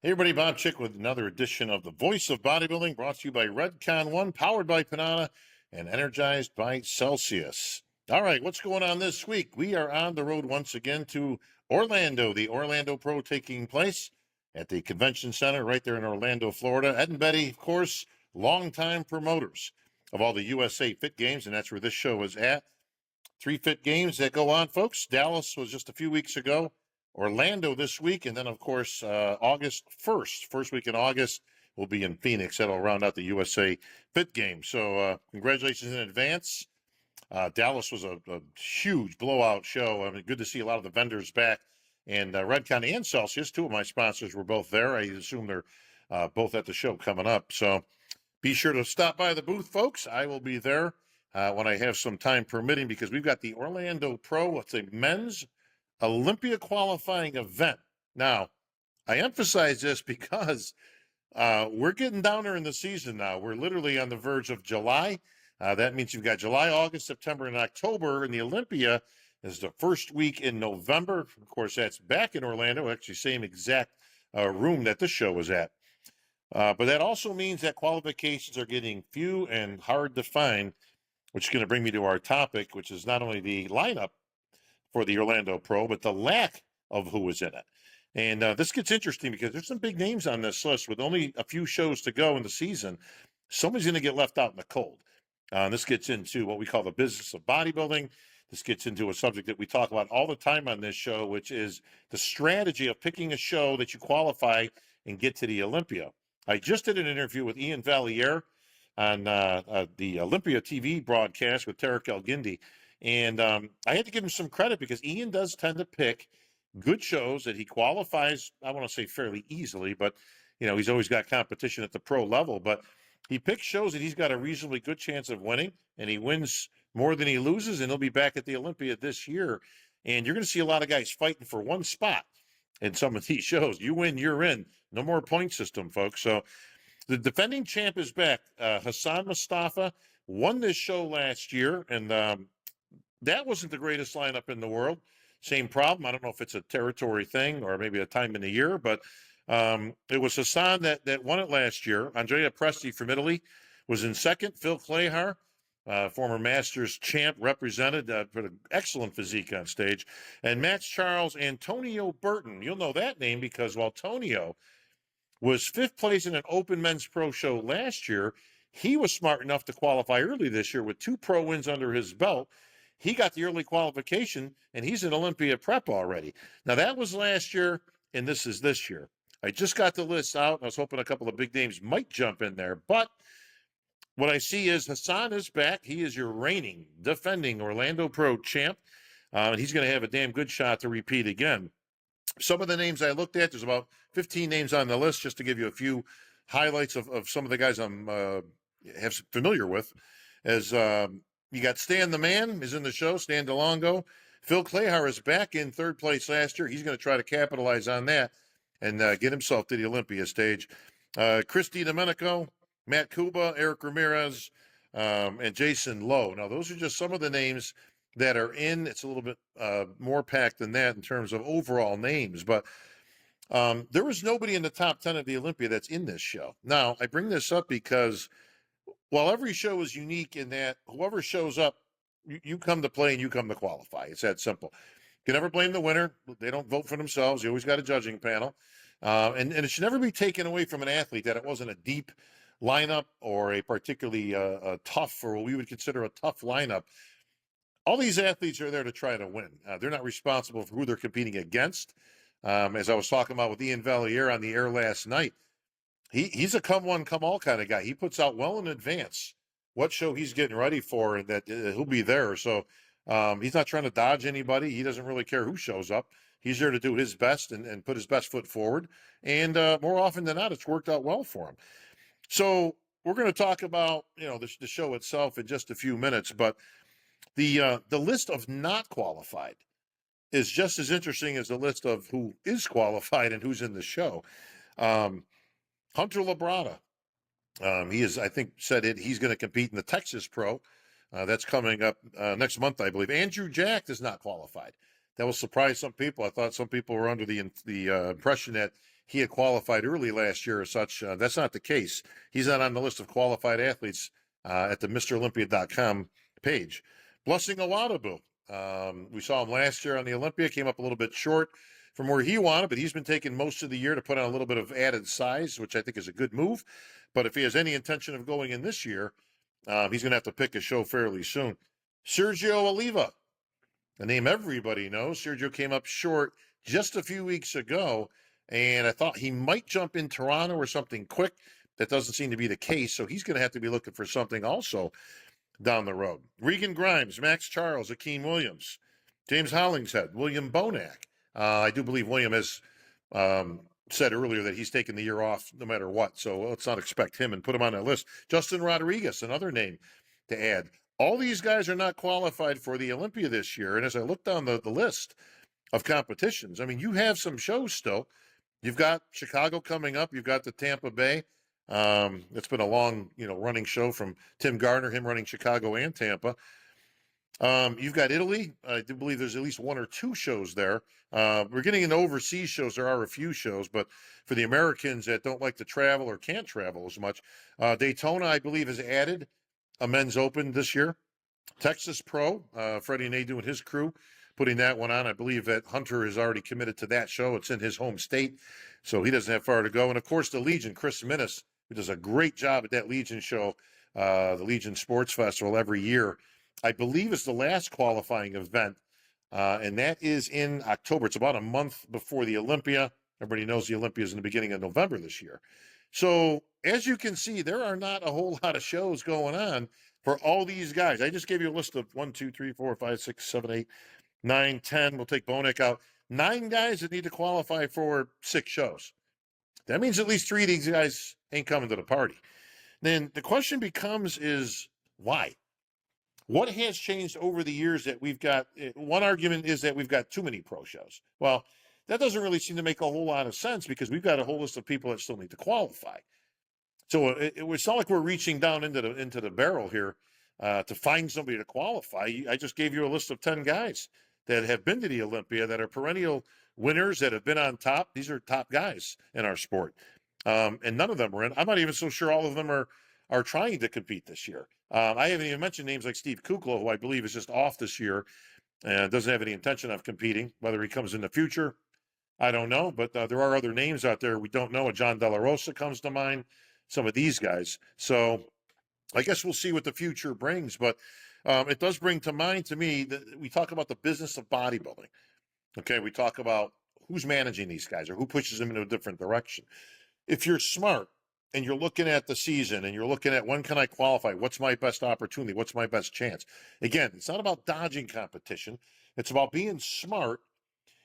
Hey everybody, Bob Chick with another edition of The Voice of Bodybuilding, brought to you by Redcon One, powered by Panana, and energized by Celsius. All right, what's going on this week? We are on the road once again to Orlando, the Orlando Pro taking place at the Convention Center right there in Orlando, Florida. Ed and Betty, of course, longtime promoters of all the USA Fit Games, and that's where this show is at. 3 Fit Games that go on, folks. Dallas was just a few weeks ago. Orlando this week, and then, of course, August 1st, first week in August, will be in Phoenix. That'll round out the USA Fit Game. So congratulations in advance. Dallas was a huge blowout show. I mean, good to see a lot of the vendors back. And Redcon and Celsius, two of my sponsors, were both there. I assume they're both at the show coming up. So be sure to stop by the booth, folks. I will be there when I have some time permitting, because we've got the Orlando Pro. It's a men's Olympia qualifying event. Now, I emphasize this because we're getting down there in the season now. We're literally on the verge of July. That means you've got July, August, September, and October, and the Olympia is the first week in November. Of course, that's back in Orlando, actually same exact room that this show was at. But that also means that qualifications are getting few and hard to find, which is going to bring me to our topic, which is not only the lineup for the Orlando Pro, but the lack of who is in it. And this gets interesting because there's some big names on this list with only a few shows to go in the season. Somebody's going to get left out in the cold. This gets into what we call the business of bodybuilding. This gets into a subject that we talk about all the time on this show, which is the strategy of picking a show that you qualify and get to the Olympia. I just did an interview with Ian Valliere on the Olympia TV broadcast with Tarek El-Gindi. And I had to give him some credit because Ian does tend to pick good shows that he qualifies, I want to say fairly easily, but, you know, he's always got competition at the pro level. But he picks shows that he's got a reasonably good chance of winning, and he wins more than he loses, and he'll be back at the Olympia this year. And you're going to see a lot of guys fighting for one spot in some of these shows. You win, you're in. No more point system, folks. So the defending champ is back. Hassan Mustafa won this show last year, and that wasn't the greatest lineup in the world. Same problem. I don't know if it's a territory thing or maybe a time in the year, but it was Hassan that won it last year. Andrea Presti from Italy was in second. Phil Clayhar, former Masters champ, represented, put an excellent physique on stage. And Max Charles, Antonio Burton. You'll know that name because while Tonio was fifth place in an open men's pro show last year, he was smart enough to qualify early this year with 2 pro wins under his belt. He got the early qualification, and he's in Olympia prep already. Now, that was last year, and this is this year. I just got the list out. I was hoping a couple of big names might jump in there. But what I see is Hassan is back. He is your reigning, defending Orlando Pro champ. And he's going to have a damn good shot to repeat again. Some of the names I looked at, there's about 15 names on the list, just to give you a few highlights of some of the guys I'm familiar with. As you got Stan the Man is in the show, Stan DeLongo. Phil Clayhar is back in third place last year. He's going to try to capitalize on that and get himself to the Olympia stage. Christy Domenico, Matt Kuba, Eric Ramirez, and Jason Lowe. Now, those are just some of the names that are in. It's a little bit more packed than that in terms of overall names. But there was nobody in the top 10 of the Olympia that's in this show. Now, I bring this up because while every show is unique in that whoever shows up, you come to play and you come to qualify. It's that simple. You can never blame the winner. They don't vote for themselves. You always got a judging panel. And it should never be taken away from an athlete that it wasn't a deep lineup or a particularly tough, or what we would consider a tough lineup. All these athletes are there to try to win. They're not responsible for who they're competing against. As I was talking about with Ian Valliere on the air last night, he's a come one, come all kind of guy. He puts out well in advance what show he's getting ready for, and that he'll be there. So he's not trying to dodge anybody. He doesn't really care who shows up. He's there to do his best and put his best foot forward. And more often than not, it's worked out well for him. So we're going to talk about, the show itself in just a few minutes. But the list of not qualified is just as interesting as the list of who is qualified and who's in the show. Hunter Labrada, he is, I think, said he's going to compete in the Texas Pro. That's coming up next month, I believe. Andrew Jack is not qualified. That will surprise some people. I thought some people were under the impression that he had qualified early last year or such. That's not the case. He's not on the list of qualified athletes at the MrOlympia.com page. Blessing Awadabu. We saw him last year on the Olympia, came up a little bit short from where he wanted, but he's been taking most of the year to put on a little bit of added size, which I think is a good move. But if he has any intention of going in this year, he's going to have to pick a show fairly soon. Sergio Oliva, a name everybody knows. Sergio came up short just a few weeks ago, and I thought he might jump in Toronto or something quick. That doesn't seem to be the case, so he's going to have to be looking for something also down the road. Regan Grimes, Max Charles, Akeem Williams, James Hollingshead, William Bonac. I do believe William has said earlier that he's taking the year off no matter what, so let's not expect him and put him on that list. Justin Rodriguez, another name to add. All these guys are not qualified for the Olympia this year, and as I look down the list of competitions, I mean, you have some shows still. You've got Chicago coming up. You've got the Tampa Bay. It's been a long, running show from Tim Gardner, him running Chicago and Tampa. You've got Italy. I do believe there's at least one or two shows there. We're getting into overseas shows. There are a few shows, but for the Americans that don't like to travel or can't travel as much, Daytona, I believe, has added a men's open this year. Texas Pro, Freddie Nadeau and his crew putting that one on. I believe that Hunter is already committed to that show. It's in his home state, so he doesn't have far to go. And, of course, the Legion, Chris Minnis, who does a great job at that Legion show, the Legion Sports Festival every year, I believe is the last qualifying event, and that is in October. It's about a month before the Olympia. Everybody knows the Olympia is in the beginning of November this year. So, as you can see, there are not a whole lot of shows going on for all these guys. I just gave you a list of 1, 2, 3, 4, 5, 6, 7, 8, 9, 10. We'll take Bonac out. 9 guys that need to qualify for 6 shows. That means at least 3 of these guys ain't coming to the party. Then the question becomes is why? What has changed over the years that we've got? One argument is that we've got too many pro shows. Well, that doesn't really seem to make a whole lot of sense because we've got a whole list of people that still need to qualify. So it's not like we're reaching down into the barrel here to find somebody to qualify. I just gave you a list of 10 guys that have been to the Olympia that are perennial winners that have been on top. These are top guys in our sport. And none of them are in. I'm not even so sure all of them are trying to compete this year. I haven't even mentioned names like Steve Kukla, who I believe is just off this year and doesn't have any intention of competing. Whether he comes in the future, I don't know. But there are other names out there we don't know. John De La Rosa comes to mind, some of these guys. So I guess we'll see what the future brings. But it does bring to mind to me that we talk about the business of bodybuilding. Okay, we talk about who's managing these guys or who pushes them in a different direction. If you're smart, and you're looking at the season and you're looking at when can I qualify? What's my best opportunity? What's my best chance? Again, it's not about dodging competition. It's about being smart,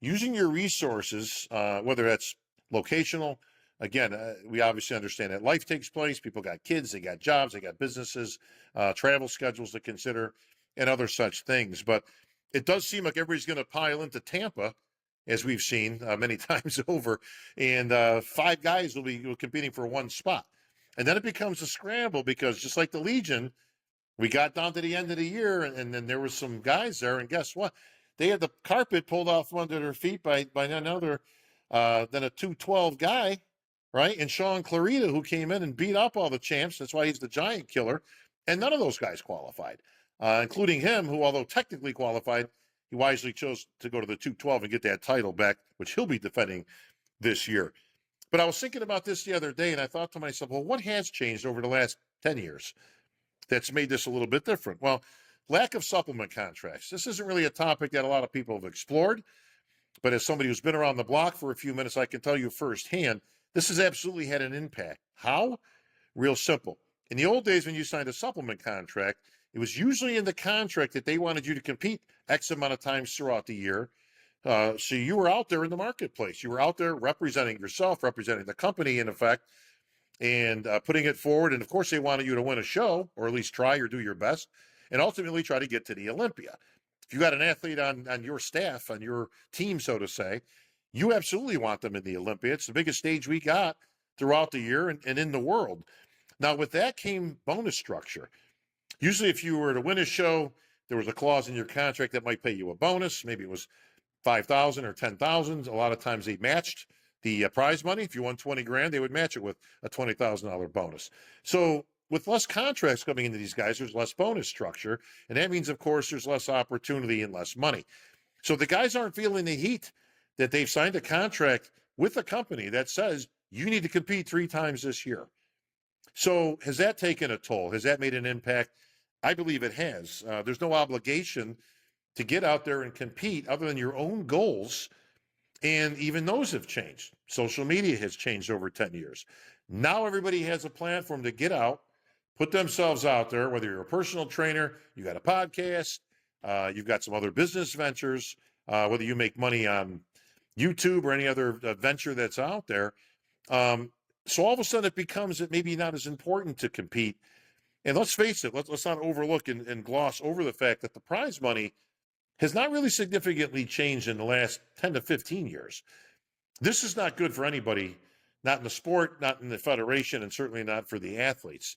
using your resources, whether that's locational. Again, we obviously understand that life takes place. People got kids, they got jobs, they got businesses, travel schedules to consider, and other such things. But it does seem like everybody's going to pile into Tampa, as we've seen many times over, and 5 guys will be competing for 1 spot. And then it becomes a scramble because just like the Legion, we got down to the end of the year, and then there was some guys there, and guess what? They had the carpet pulled off from under their feet by none other than a 212 guy, right? And Sean Clarita, who came in and beat up all the champs. That's why he's the giant killer. And none of those guys qualified, including him, who, although technically qualified, he wisely chose to go to the 212 and get that title back, which he'll be defending this year. But I was thinking about this the other day, and I thought to myself, well, what has changed over the last 10 years that's made this a little bit different? Well, lack of supplement contracts. This isn't really a topic that a lot of people have explored, but as somebody who's been around the block for a few minutes, I can tell you firsthand, this has absolutely had an impact. How? Real simple. In the old days, when you signed a supplement contract, it was usually in the contract that they wanted you to compete X amount of times throughout the year. So you were out there in the marketplace. You were out there representing yourself, representing the company, in effect, and putting it forward. And, of course, they wanted you to win a show, or at least try or do your best, and ultimately try to get to the Olympia. If you got an athlete on your staff, on your team, so to say, you absolutely want them in the Olympia. It's the biggest stage we got throughout the year and in the world. Now, with that came bonus structure. Usually, if you were to win a show, there was a clause in your contract that might pay you a bonus. Maybe it was $5,000 or $10,000. A lot of times they matched the prize money. If you won 20 grand, they would match it with a $20,000 bonus. So with less contracts coming into these guys, there's less bonus structure. And that means, of course, there's less opportunity and less money. So the guys aren't feeling the heat that they've signed a contract with a company that says you need to compete 3 times this year. So has that taken a toll? Has that made an impact? I believe it has. There's no obligation to get out there and compete other than your own goals. And even those have changed. Social media has changed over 10 years. Now everybody has a platform to get out, put themselves out there, whether you're a personal trainer, you got a podcast, you've got some other business ventures, whether you make money on YouTube or any other venture that's out there. So all of a sudden it becomes maybe not as important to compete. And let's face it, let's not overlook and gloss over the fact that the prize money has not really significantly changed in the last 10 to 15 years. This is not good for anybody, not in the sport, not in the federation, and certainly not for the athletes.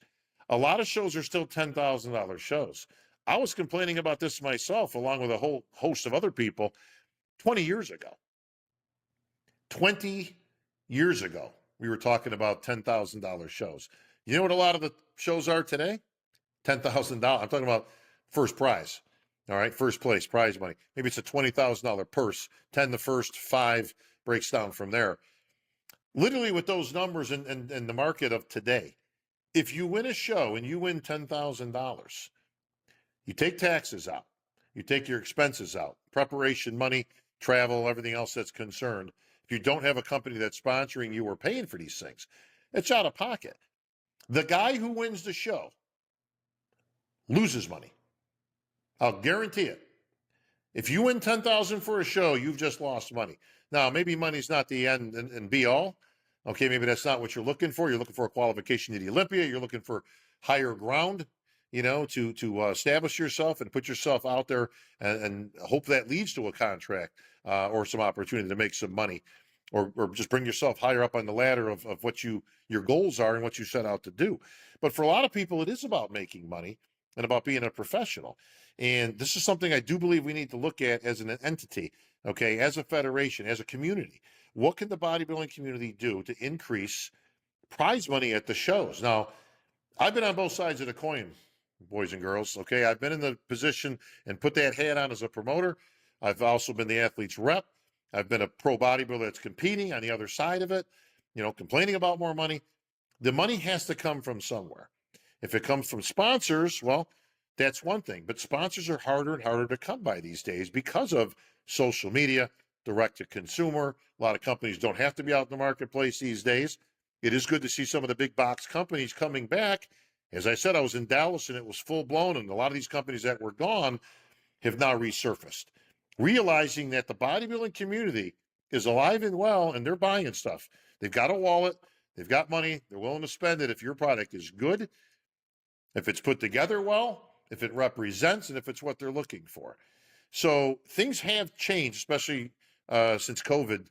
A lot of shows are still $10,000 shows. I was complaining about this myself, along with a whole host of other people, 20 years ago. 20 years ago, we were talking about $10,000 shows. You know what a lot of the shows are today? $10,000. I'm talking about first prize. All right, first place, prize money. Maybe it's a $20,000 purse, 10 the first, 5 breaks down from there. Literally with those numbers in the market of today, if you win a show and you win $10,000, you take taxes out, you take your expenses out, preparation money, travel, everything else that's concerned. If you don't have a company that's sponsoring you or paying for these things, it's out of pocket. The guy who wins the show loses money. I'll guarantee it. If you win $10,000 for a show, you've just lost money. Now, maybe money's not the end and be all. Okay, maybe that's not what you're looking for. You're looking for a qualification to the Olympia. You're looking for higher ground, to establish yourself and put yourself out there and hope that leads to a contract or some opportunity to make some money or just bring yourself higher up on the ladder of what your goals are and what you set out to do. But for a lot of people, it is about making money and about being a professional. And this is something I do believe we need to look at as an entity, okay, as a federation, as a community. What can the bodybuilding community do to increase prize money at the shows? Now, I've been on both sides of the coin, boys and girls, okay? I've been in the position and put that hat on as a promoter. I've also been the athlete's rep. I've been a pro bodybuilder that's competing on the other side of it, complaining about more money. The money has to come from somewhere. If it comes from sponsors, well, that's one thing. But sponsors are harder and harder to come by these days because of social media, direct to consumer. A lot of companies don't have to be out in the marketplace these days. It is good to see some of the big box companies coming back. As I said, I was in Dallas and it was full blown, and a lot of these companies that were gone have now resurfaced, realizing that the bodybuilding community is alive and well, and they're buying stuff. They've got a wallet, they've got money, they're willing to spend it if your product is good, if it's put together well, if it represents, and if it's what they're looking for. So things have changed, especially since COVID,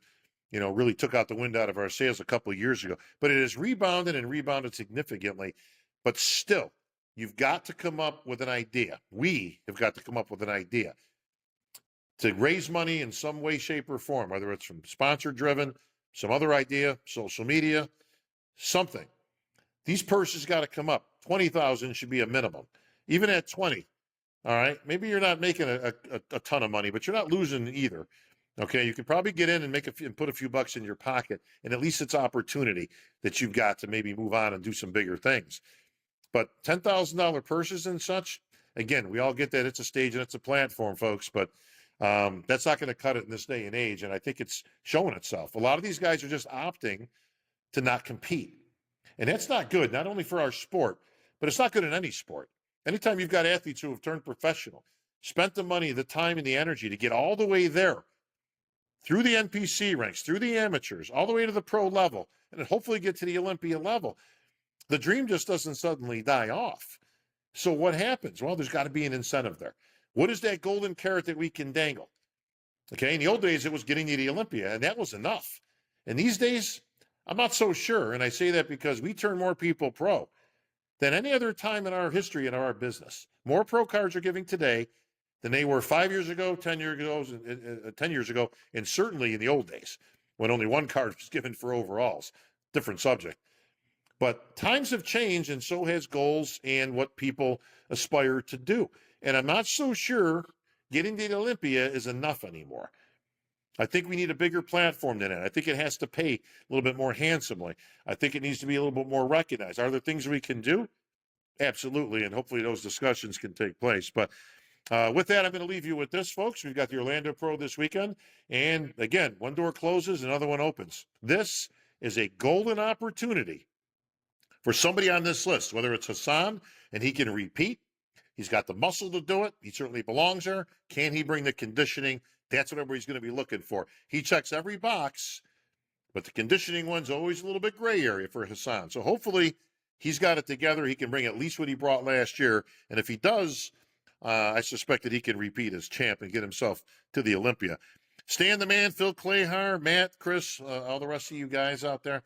really took out the wind out of our sails a couple of years ago. But it has rebounded and rebounded significantly. But still, you've got to come up with an idea. We have got to come up with an idea to raise money in some way, shape, or form, whether it's from sponsor-driven, some other idea, social media, something. These purses got to come up. 20,000 should be a minimum. Even at 20, all right? Maybe you're not making a ton of money, but you're not losing either. Okay, you could probably get in and and put a few bucks in your pocket, and at least it's opportunity that you've got to maybe move on and do some bigger things. But $10,000 purses and such, again, we all get that it's a stage and it's a platform, folks, but that's not going to cut it in this day and age, and I think it's showing itself. A lot of these guys are just opting to not compete, and that's not good, not only for our sport, but it's not good in any sport. Anytime you've got athletes who have turned professional, spent the money, the time, and the energy to get all the way there, through the NPC ranks, through the amateurs, all the way to the pro level, and then hopefully get to the Olympia level, the dream just doesn't suddenly die off. So what happens? Well, there's got to be an incentive there. What is that golden carrot that we can dangle? Okay, in the old days, it was getting you to the Olympia, and that was enough. And these days, I'm not so sure, and I say that because we turn more people pro than any other time in our history in our business. More pro cards are giving today than they were 5 years ago, 10 years ago, and certainly in the old days. when only one card was given for overalls. Different subject. But times have changed, and so has goals and what people aspire to do. And I'm not so sure getting to the Olympia is enough anymore. I think we need a bigger platform than that. I think it has to pay a little bit more handsomely. I think it needs to be a little bit more recognized. Are there things we can do? Absolutely, and hopefully those discussions can take place. But with that, I'm going to leave you with this, folks. We've got the Orlando Pro this weekend. And again, one door closes, another one opens. This is a golden opportunity for somebody on this list, whether it's Hassan and he can repeat. He's got the muscle to do it. He certainly belongs there. Can he bring the conditioning? That's what everybody's going to be looking for. He checks every box, but the conditioning one's always a little bit gray area for Hassan. So hopefully he's got it together. He can bring at least what he brought last year. And if he does, I suspect that he can repeat as champ and get himself to the Olympia. Stan the Man, Phil Clayhar, Matt, Chris, all the rest of you guys out there.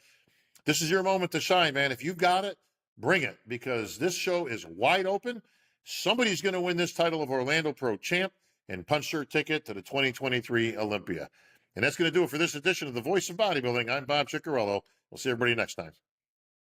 This is your moment to shine, man. If you've got it, bring it, because this show is wide open. Somebody's going to win this title of Orlando Pro Champ and punch their ticket to the 2023 Olympia. And that's going to do it for this edition of The Voice of Bodybuilding. I'm Bob Ciccarello. We'll see everybody next time.